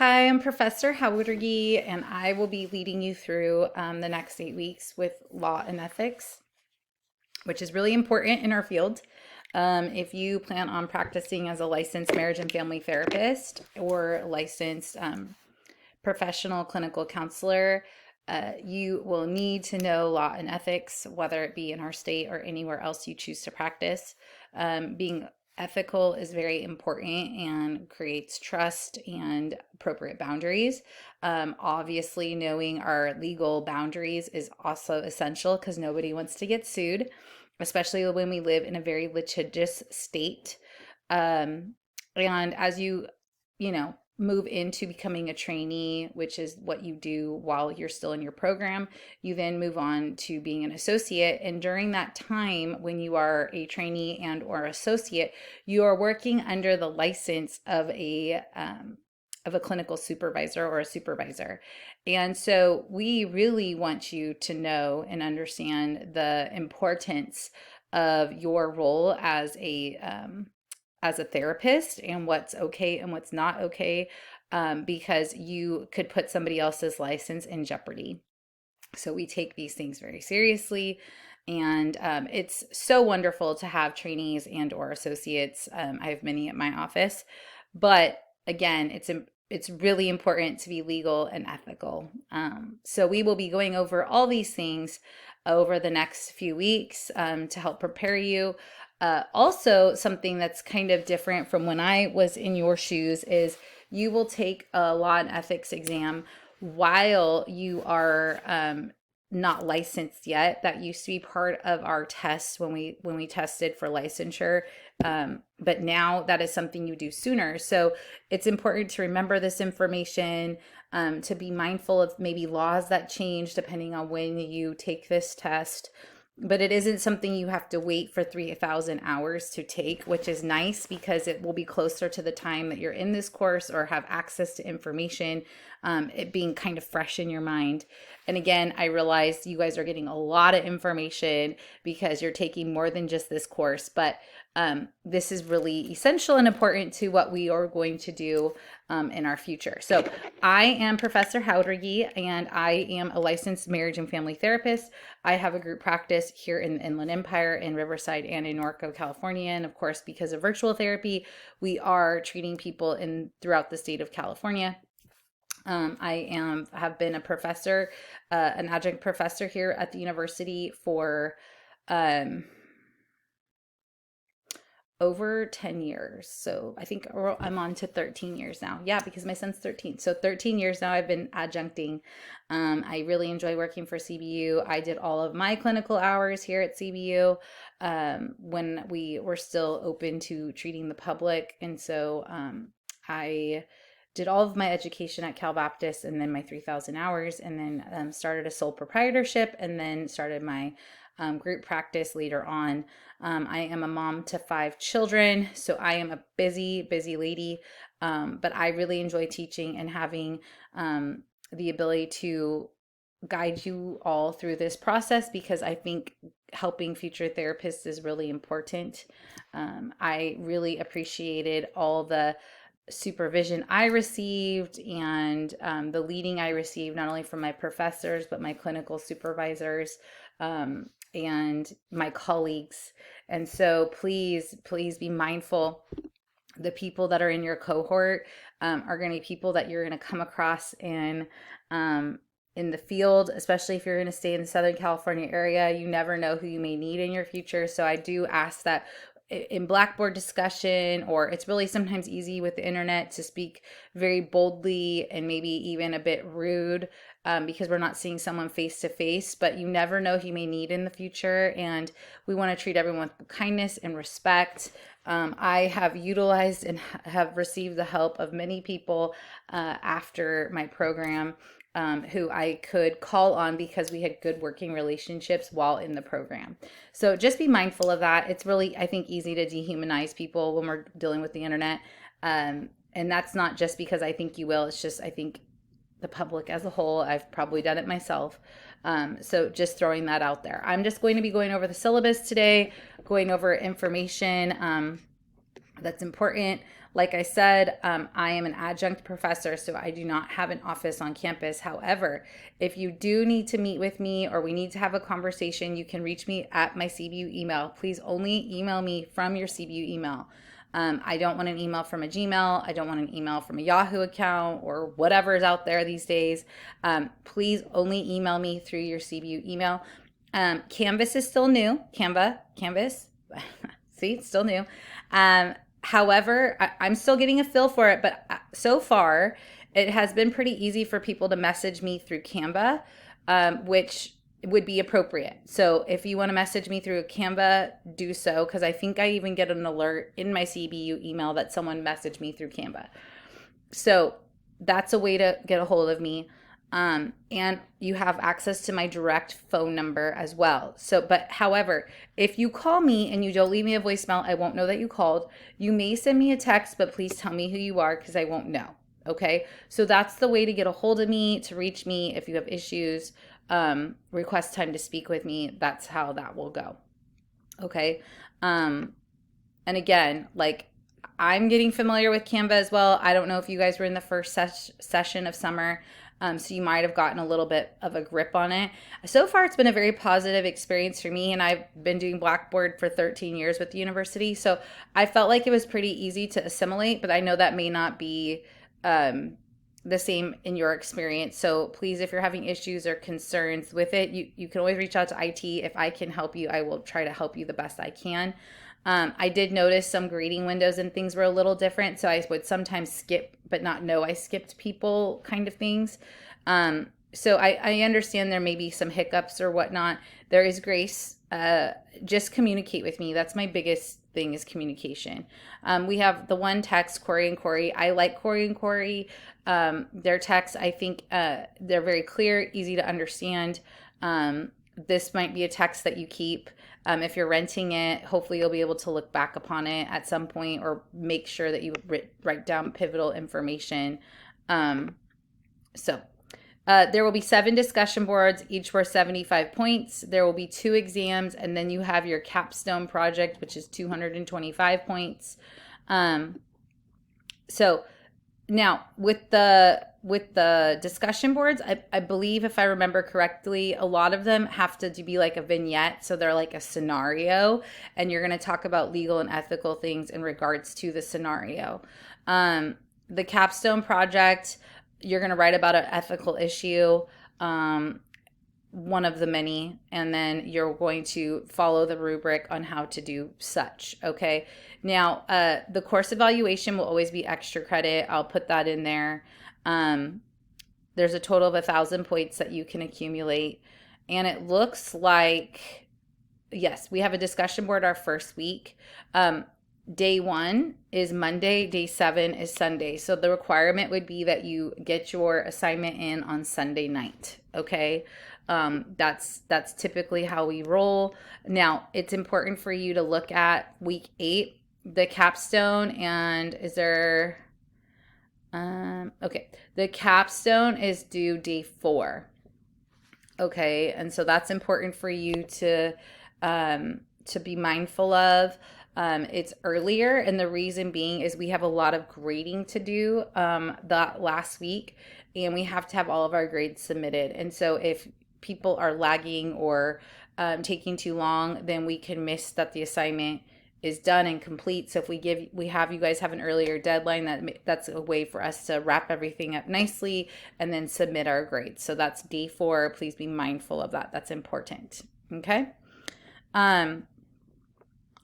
Hi, I'm Professor Howdergy, and I will be leading you through the next 8 weeks with law and ethics, which is really important in our field. If you plan on practicing as a licensed marriage and family therapist or licensed professional clinical counselor, you will need to know law and ethics, whether it be in our state or anywhere else you choose to practice. Being ethical is very important and creates trust and appropriate boundaries. Obviously, knowing our legal boundaries is also essential because nobody wants to get sued, especially when we live in a very litigious state. Um, and as you move into becoming a trainee, which is what you do while you're still in your program. You then move on to being an associate. And during that time, when you are a trainee and or associate, you are working under the license of a clinical supervisor or a supervisor. And so we really want you to know and understand the importance of your role as a therapist and what's okay and what's not okay, because you could put somebody else's license in jeopardy. So we take these things very seriously, and it's so wonderful to have trainees and or associates. I have many at my office, but again, it's really important to be legal and ethical. So we will be going over all these things over the next few weeks to help prepare you. Also, something that's kind of different from when I was in your shoes is you will take a law and ethics exam while you are not licensed yet. That used to be part of our test when we tested for licensure, but now that is something you do sooner. So it's important to remember this information, to be mindful of maybe laws that change depending on when you take this test. But it isn't something you have to wait for 3,000 hours to take, which is nice because it will be closer to the time that you're in this course or have access to information, it being kind of fresh in your mind. And again, I realize you guys are getting a lot of information because you're taking more than just this course, but this is really essential and important to what we are going to do in our future. So I am Professor Howdergy, and I am a licensed marriage and family therapist. I have a group practice here in the Inland Empire, in Riverside, and in Norco, California. And of course, because of virtual therapy, we are treating people throughout the state of California. I have been a professor, an adjunct professor here at the university for um, over 10 years. So I think I'm on to 13 years now. Yeah, because my son's 13. So 13 years now I've been adjuncting. I really enjoy working for CBU. I did all of my clinical hours here at CBU when we were still open to treating the public. And so I did all of my education at Cal Baptist and then my 3,000 hours, and then started a sole proprietorship, and then started my group practice later on. I am a mom to 5 children, so I am a busy, busy lady. But I really enjoy teaching and having the ability to guide you all through this process because I think helping future therapists is really important. I really appreciated all the supervision I received and the leading I received, not only from my professors, but my clinical supervisors and my colleagues. And so please, please be mindful. The people that are in your cohort are going to be people that you're going to come across in the field, especially if you're going to stay in the Southern California area. You never know who you may need in your future. So I do ask that in Blackboard discussion, or it's really sometimes easy with the internet to speak very boldly and maybe even a bit rude, because we're not seeing someone face to face, but you never know who you may need in the future. And we want to treat everyone with kindness and respect. I have utilized and have received the help of many people after my program, who I could call on because we had good working relationships while in the program. So just be mindful of that. It's really, I think, easy to dehumanize people when we're dealing with the internet. And that's not just because I think you will, it's just, I think the public as a whole, I've probably done it myself. So just throwing that out there. I'm just going to be going over the syllabus today, going over information that's important. Like I said, I am an adjunct professor, so I do not have an office on campus. However, if you do need to meet with me or we need to have a conversation, you can reach me at my CBU email. Please only email me from your CBU email. I don't want an email from a Gmail. I don't want an email from a Yahoo account or whatever is out there these days. Please only email me through your CBU email. Canvas is still new. Canvas. See, it's still new. However, I'm still getting a feel for it, but so far it has been pretty easy for people to message me through Canva, which would be appropriate. So if you want to message me through Canva, do so, because I think I even get an alert in my CBU email that someone messaged me through Canva. So that's a way to get a hold of me. And you have access to my direct phone number as well. So, but however, if you call me and you don't leave me a voicemail, I won't know that you called. You may send me a text, but please tell me who you are because I won't know. Okay. So that's the way to get a hold of me, to reach me if you have issues, request time to speak with me. That's how that will go. Okay. And again, like, I'm getting familiar with Canva as well. I don't know if you guys were in the first session of summer. So you might have gotten a little bit of a grip on it. So far, it's been a very positive experience for me, and I've been doing Blackboard for 13 years with the university. So I felt like it was pretty easy to assimilate, but I know that may not be the same in your experience. So please, if you're having issues or concerns with it, you can always reach out to IT. If I can help you, I will try to help you the best I can. I did notice some grading windows and things were a little different, so I would sometimes skip but not know I skipped people kind of things. So I understand there may be some hiccups or whatnot. There is grace. Just communicate with me. That's my biggest thing, is communication. We have the one text, Corey and Corey. I like Corey and Corey. Their texts, I think they're very clear, easy to understand. This might be a text that you keep. If you're renting it, hopefully you'll be able to look back upon it at some point, or make sure that you write down pivotal information. There will be 7 discussion boards, each worth 75 points. There will be 2 exams, and then you have your capstone project, which is 225 points. So now with the discussion boards, I believe, if I remember correctly, a lot of them have to be like a vignette. So they're like a scenario, and you're going to talk about legal and ethical things in regards to the scenario. The capstone project, you're going to write about an ethical issue, one of the many, and then you're going to follow the rubric on how to do such. Okay. Now, the course evaluation will always be extra credit. I'll put that in there. There's a total of 1,000 points that you can accumulate. And it looks like, yes, we have a discussion board our first week. Day 1 is Monday. Day 7 is Sunday. So the requirement would be that you get your assignment in on Sunday night. Okay. That's typically how we roll. Now, it's important for you to look at week 8, the capstone, and is there, okay, the capstone is due day 4. Okay. And so that's important for you to be mindful of. It's earlier, and the reason being is we have a lot of grading to do that last week, and we have to have all of our grades submitted. And so if people are lagging or taking too long, then we can miss that the assignment is done and complete. So if we have you guys have an earlier deadline, that's a way for us to wrap everything up nicely and then submit our grades. So that's day 4. Please be mindful of that. That's important. Okay.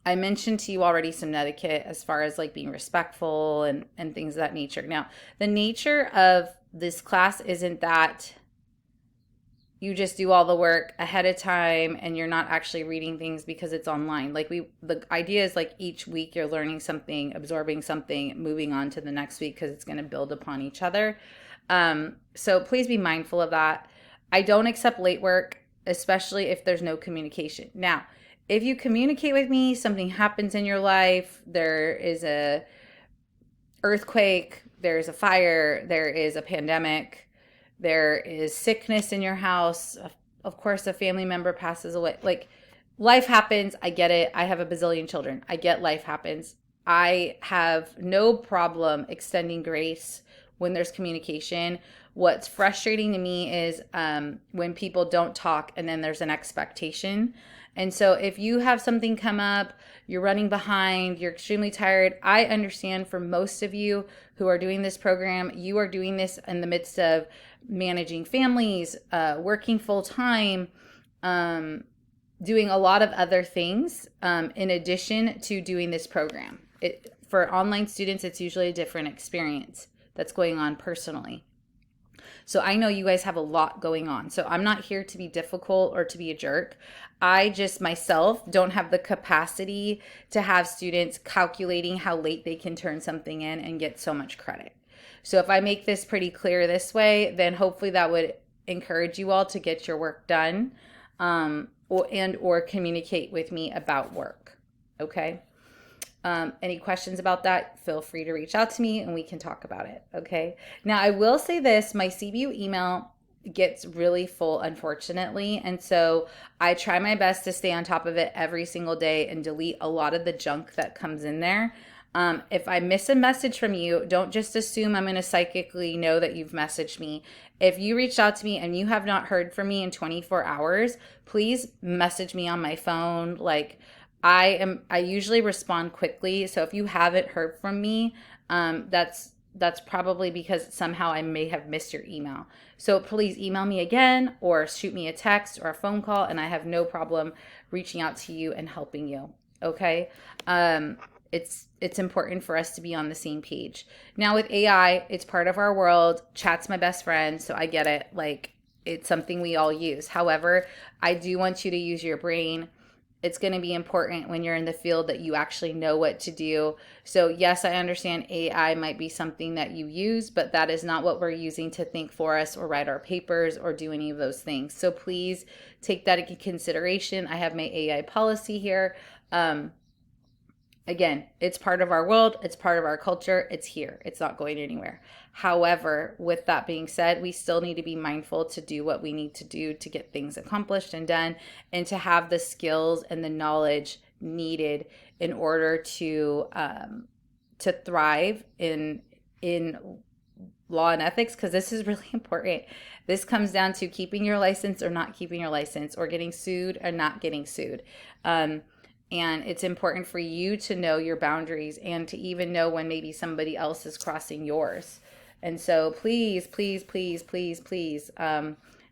I mentioned to you already some etiquette as far as like being respectful and things of that nature. Now, the nature of this class isn't that you just do all the work ahead of time and you're not actually reading things because it's online. Like the idea is like each week you're learning something, absorbing something, moving on to the next week because it's going to build upon each other. So please be mindful of that. I don't accept late work, especially if there's no communication. Now, if you communicate with me, something happens in your life, there is a earthquake, there's a fire, there is a pandemic, there is sickness in your house, of course a family member passes away, like life happens. I get it. I have a bazillion children. I get life happens. I have no problem extending grace when there's communication. What's frustrating to me is when people don't talk and then there's an expectation. And so if you have something come up, you're running behind, you're extremely tired, I understand for most of you who are doing this program, you are doing this in the midst of managing families, working full time, doing a lot of other things in addition to doing this program. For online students, it's usually a different experience that's going on personally. So I know you guys have a lot going on. So I'm not here to be difficult or to be a jerk. I just myself don't have the capacity to have students calculating how late they can turn something in and get so much credit. So if I make this pretty clear this way, then hopefully that would encourage you all to get your work done or communicate with me about work. Okay. Any questions about that, feel free to reach out to me and we can talk about it. Okay. Now I will say this, my CBU email gets really full, unfortunately. And so I try my best to stay on top of it every single day and delete a lot of the junk that comes in there. If I miss a message from you, don't just assume I'm going to psychically know that you've messaged me. If you reached out to me and you have not heard from me in 24 hours, please message me on my phone. Like I usually respond quickly. So if you haven't heard from me, that's probably because somehow I may have missed your email. So please email me again or shoot me a text or a phone call, and I have no problem reaching out to you and helping you. Okay. It's important for us to be on the same page. Now with AI, it's part of our world. Chat's my best friend, so I get it. Like it's something we all use. However, I do want you to use your brain. It's going to be important when you're in the field that you actually know what to do. So yes, I understand AI might be something that you use, but that is not what we're using to think for us or write our papers or do any of those things. So please take that into consideration. I have my AI policy here. Again, it's part of our world. It's part of our culture. It's here. It's not going anywhere. However, with that being said, we still need to be mindful to do what we need to do to get things accomplished and done, and to have the skills and the knowledge needed in order to thrive in law and ethics, because this is really important. This comes down to keeping your license or not keeping your license, or getting sued or not getting sued. And it's important for you to know your boundaries and to even know when maybe somebody else is crossing yours. And so please, please, please, please, please,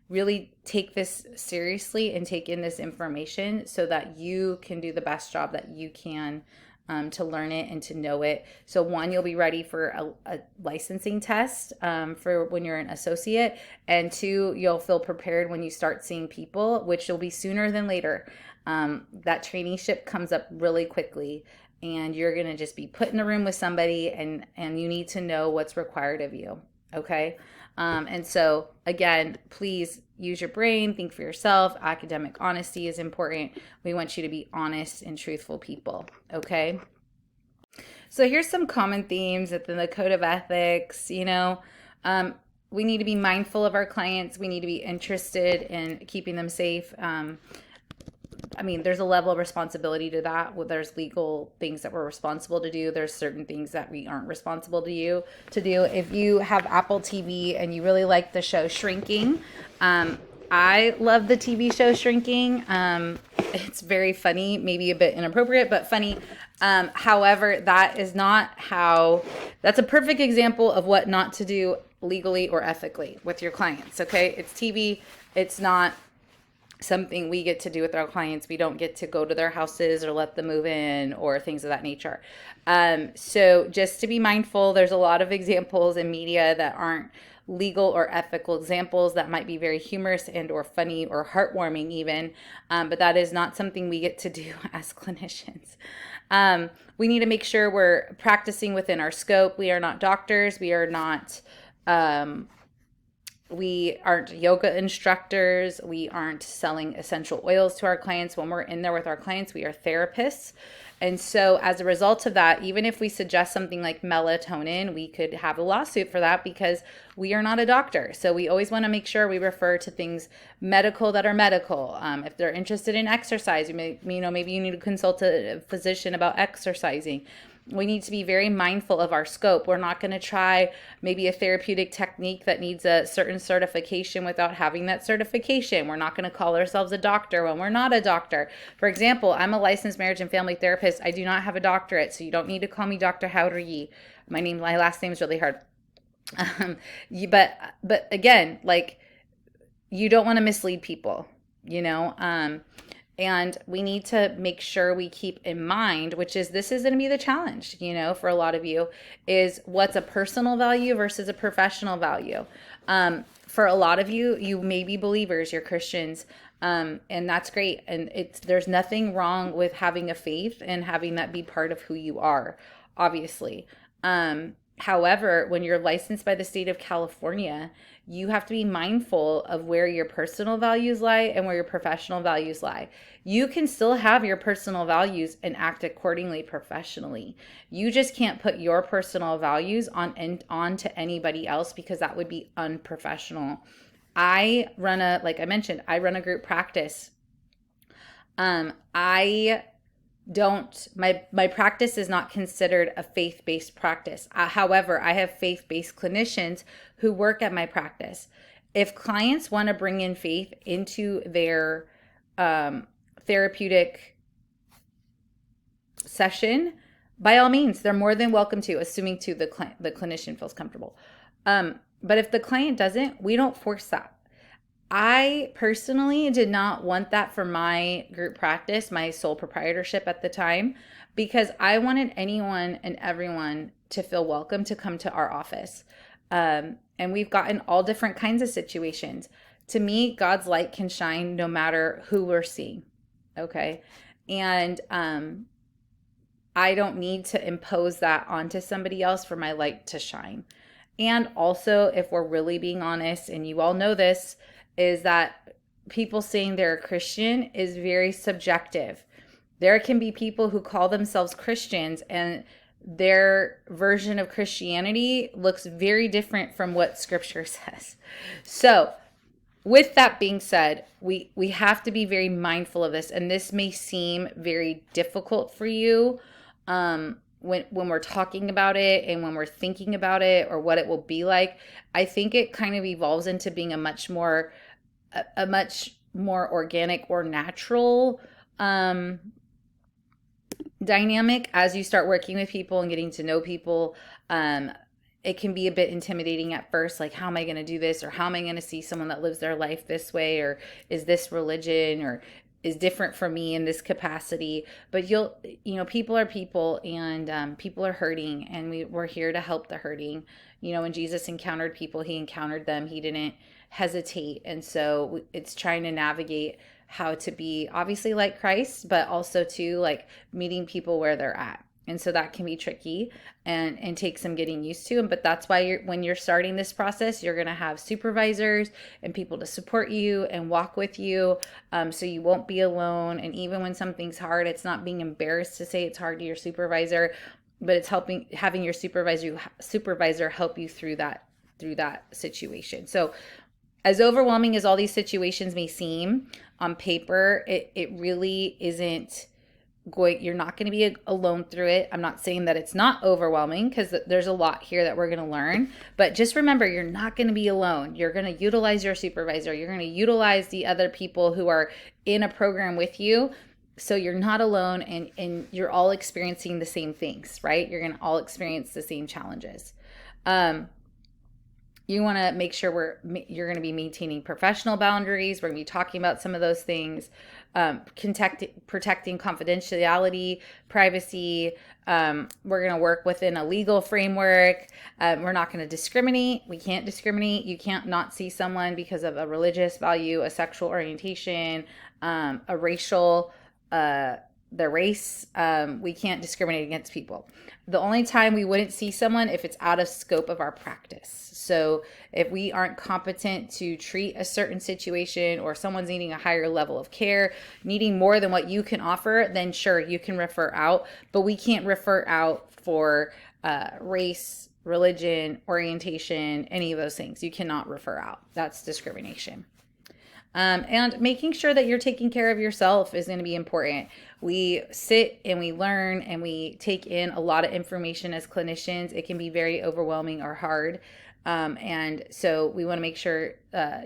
really take this seriously and take in this information so that you can do the best job that you can to learn it and to know it. So one, you'll be ready for a licensing test for when you're an associate. And two, you'll feel prepared when you start seeing people, which will be sooner than later. That traineeship comes up really quickly, and you're going to just be put in a room with somebody, and you need to know what's required of you. Okay. And so again, please use your brain, think for yourself. Academic honesty is important. We want you to be honest and truthful people. Okay. So here's some common themes within the code of ethics. We need to be mindful of our clients. We need to be interested in keeping them safe. There's a level of responsibility to that. There's legal things that we're responsible to do. There's certain things that we aren't responsible to do. If you have Apple TV and you really like the show Shrinking, I love the TV show Shrinking. It's very funny, maybe a bit inappropriate, but funny. However, that's a perfect example of what not to do legally or ethically with your clients. Okay. It's TV. It's not something we get to do with our clients. We don't get to go to their houses or let them move in or things of that nature. So just to be mindful, there's a lot of examples in media that aren't legal or ethical examples that might be very humorous and or funny or heartwarming even, but that is not something we get to do as clinicians. We need to make sure we're practicing within our scope. We are not doctors. We aren't yoga instructors. We aren't selling essential oils to our clients. When we're in there with our clients, we are therapists. And so as a result of that, even if we suggest something like melatonin, we could have a lawsuit for that because we are not a doctor. So we always want to make sure we refer to things medical that are medical. If they're interested in exercise, maybe you need to consult a physician about exercising. We need to be very mindful of our scope. We're not going to try maybe a therapeutic technique that needs a certain certification without having that certification. We're not going to call ourselves a doctor when we're not a doctor. For example, I'm a licensed marriage and family therapist. I do not have a doctorate, so you don't need to call me Dr. Howder-Yi. My last name is really hard. But again, like, you don't want to mislead people, you know? And we need to make sure we keep in mind, which is, this is going to be the challenge, you know, for a lot of you, is what's a personal value versus a professional value. For a lot of you, you may be believers, you're Christians, and that's great. And there's nothing wrong with having a faith and having that be part of who you are, obviously. However, when you're licensed by the state of California, you have to be mindful of where your personal values lie and where your professional values lie. You can still have your personal values and act accordingly professionally. You just can't put your personal values onto anybody else, because that would be unprofessional. Like I mentioned, I run a group practice. My practice is not considered a faith-based practice. However, I have faith-based clinicians who work at my practice. If clients want to bring in faith into their therapeutic session, by all means, they're more than welcome to, assuming the clinician feels comfortable. But if the client doesn't, we don't force that. I personally did not want that for my group practice, my sole proprietorship at the time, because I wanted anyone and everyone to feel welcome to come to our office. And we've gotten all different kinds of situations. To me, God's light can shine no matter who we're seeing. Okay. And I don't need to impose that onto somebody else for my light to shine. And also, if we're really being honest, and you all know this, is that people saying they're a Christian is very subjective. There can be people who call themselves Christians and their version of Christianity looks very different from what Scripture says. So with that being said, we have to be very mindful of this. And this may seem very difficult for you when we're talking about it and when we're thinking about it or what it will be like. I think it kind of evolves into being a much more organic or natural dynamic as you start working with people and getting to know people. It can be a bit intimidating at first, like, how am I going to do this? Or how am I going to see someone that lives their life this way? Or is this religion or is different from me in this capacity? But people are people, and people are hurting, and we're here to help the hurting. You know, when Jesus encountered people, he encountered them. He didn't hesitate. And so it's trying to navigate how to be obviously like Christ, but also to like meeting people where they're at. And so that can be tricky and take some getting used to. But that's why when you're starting this process, you're going to have supervisors and people to support you and walk with you, so you won't be alone. And even when something's hard, it's not being embarrassed to say it's hard to your supervisor, but it's having your supervisor help you through that situation. So as overwhelming as all these situations may seem on paper, it really isn't you're not going to be alone through it. I'm not saying that it's not overwhelming, because there's a lot here that we're going to learn, but just remember, you're not going to be alone. You're going to utilize your supervisor. You're going to utilize the other people who are in a program with you. So you're not alone, and you're all experiencing the same things, right? You're going to all experience the same challenges. You want to make sure you're going to be maintaining professional boundaries. We're going to be talking about some of those things. Protecting confidentiality, privacy. We're going to work within a legal framework. We're not going to discriminate. We can't discriminate. You can't not see someone because of a religious value, a sexual orientation, a racial, their race. We can't discriminate against people. The only time we wouldn't see someone if it's out of scope of our practice. So if we aren't competent to treat a certain situation, or someone's needing a higher level of care, needing more than what you can offer, then sure, you can refer out. But we can't refer out for race, religion, orientation, any of those things. You cannot refer out. That's discrimination. And making sure that you're taking care of yourself is going to be important. We sit and we learn and we take in a lot of information as clinicians. It can be very overwhelming or hard. And so we want to make sure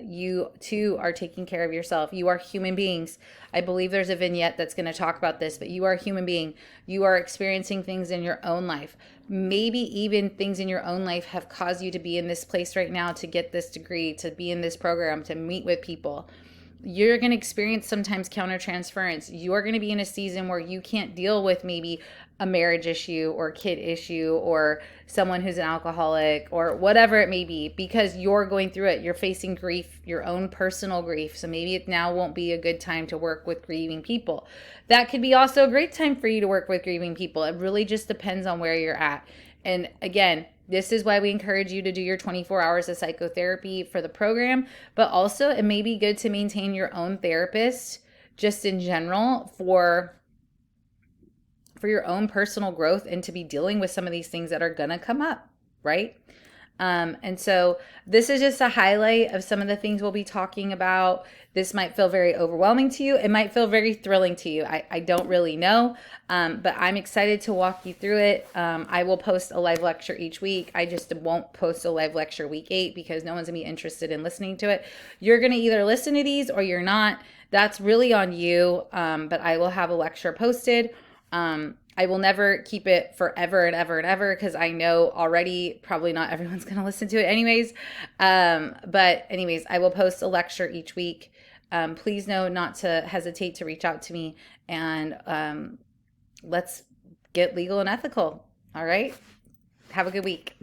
you too are taking care of yourself. You are human beings. I believe there's a vignette that's going to talk about this, but you are a human being. You are experiencing things in your own life. Maybe even things in your own life have caused you to be in this place right now, to get this degree, to be in this program, to meet with people. You're going to experience sometimes countertransference. You're going to be in a season where you can't deal with maybe a marriage issue or kid issue or someone who's an alcoholic or whatever it may be, because you're going through it. You're facing grief, your own personal grief. So maybe it now won't be a good time to work with grieving people. That could be also a great time for you to work with grieving people. It really just depends on where you're at. And again, this is why we encourage you to do your 24 hours of psychotherapy for the program, but also it may be good to maintain your own therapist just in general for your own personal growth and to be dealing with some of these things that are going to come up, right? And so this is just a highlight of some of the things we'll be talking about. This might feel very overwhelming to you. It might feel very thrilling to you. I don't really know, but I'm excited to walk you through it. I will post a live lecture each week. I just won't post a live lecture week 8 because no one's going to be interested in listening to it. You're going to either listen to these or you're not. That's really on you, but I will have a lecture posted. I will never keep it forever and ever and ever because I know already probably not everyone's going to listen to it anyways. But anyways, I will post a lecture each week. Please know not to hesitate to reach out to me, and let's get legal and ethical. All right. Have a good week.